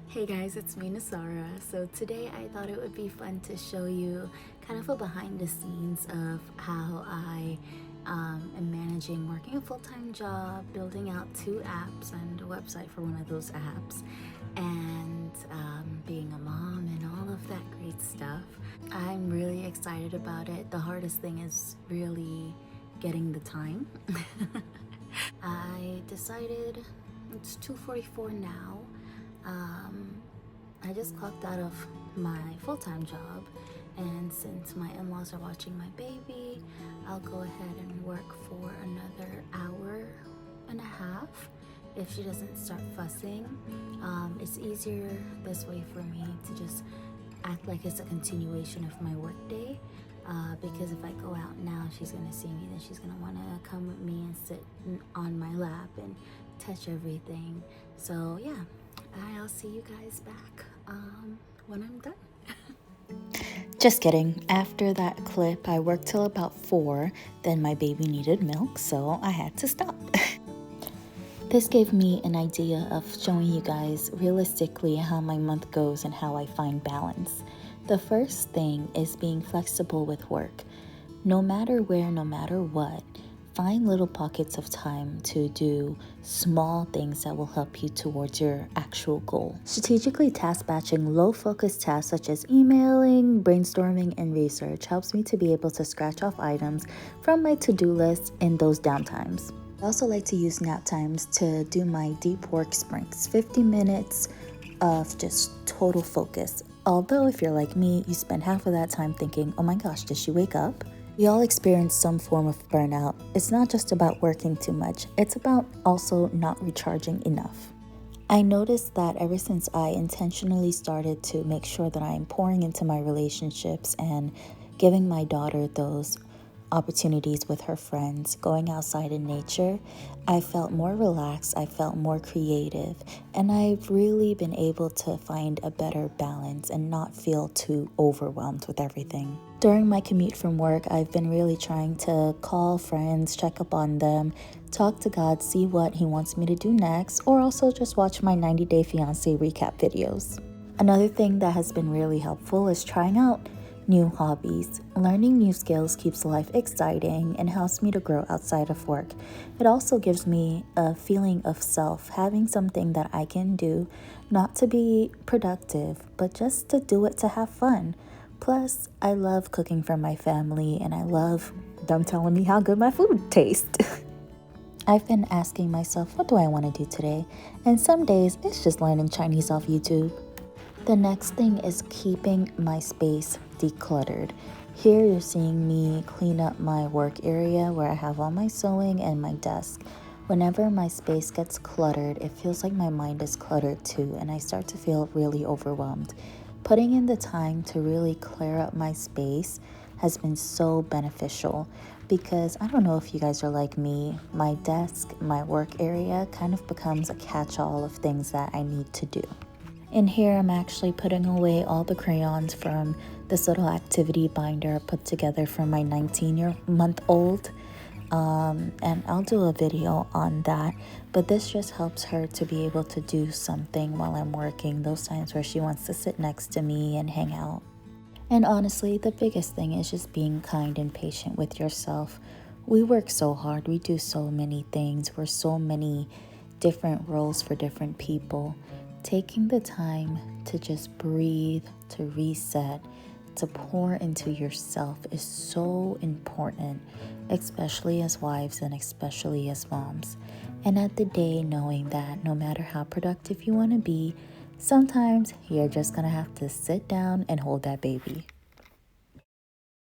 Hey guys, it's me, Nasara. So today I thought it would be fun to show you kind of a behind the scenes of how I am managing working a full-time job, building out 2 apps and a website for one of those apps, and being a mom and all of that great stuff. I'm really excited about it. The hardest thing is really getting the time. I decided it's 2:44 now. I just clocked out of my full-time job, and since my in-laws are watching my baby, I'll go ahead and work for another hour and a half if she doesn't start fussing. It's easier this way for me to just act like it's a continuation of my work day, because if I go out now, she's gonna see me, then she's gonna want to come with me and sit on my lap and touch everything. So yeah, I'll see you guys back when I'm done. Just kidding. After that clip, I worked till about 4. Then my baby needed milk, so I had to stop. This gave me an idea of showing you guys realistically how my month goes and how I find balance. The first thing is being flexible with work. No matter where, no matter what, find little pockets of time to do small things that will help you towards your actual goal. Strategically task batching low focus tasks such as emailing, brainstorming, and research helps me to be able to scratch off items from my to-do list in those downtimes. I also like to use nap times to do my deep work sprints, 50 minutes of just total focus. Although if you're like me, you spend half of that time thinking, oh my gosh, did she wake up? We all experience some form of burnout. It's not just about working too much, it's about also not recharging enough. I noticed that ever since I intentionally started to make sure that I'm pouring into my relationships and giving my daughter those opportunities with her friends, going outside in nature, I felt more relaxed, I felt more creative, and I've really been able to find a better balance and not feel too overwhelmed with everything. During my commute from work, I've been really trying to call friends, check up on them, talk to God, see what He wants me to do next, or also just watch my 90 Day Fiancé recap videos. Another thing that has been really helpful is trying out new hobbies. Learning new skills keeps life exciting and helps me to grow outside of work. It also gives me a feeling of self, having something that I can do, not to be productive, but just to do it to have fun. Plus, I love cooking for my family and I love them telling me how good my food tastes. I've been asking myself, what do I want to do today? And some days it's just learning Chinese off YouTube. The next thing is keeping my space decluttered. Here you're seeing me clean up my work area where I have all my sewing and my desk. Whenever my space gets cluttered, it feels like my mind is cluttered too, and I start to feel really overwhelmed. Putting in the time to really clear up my space has been so beneficial because I don't know if you guys are like me, my desk, my work area kind of becomes a catch-all of things that I need to do. In here, I'm actually putting away all the crayons from this little activity binder I put together for my 19-month-old. And I'll do a video on that, but this just helps her to be able to do something while I'm working, those times where she wants to sit next to me and hang out. And honestly, the biggest thing is just being kind and patient with yourself. We work so hard, we do so many things, we're so many different roles for different people. Taking the time to just breathe, to reset, to pour into yourself is so important, especially as wives and especially as moms. And at the day, knowing that no matter how productive you want to be, sometimes you're just gonna have to sit down and hold that baby.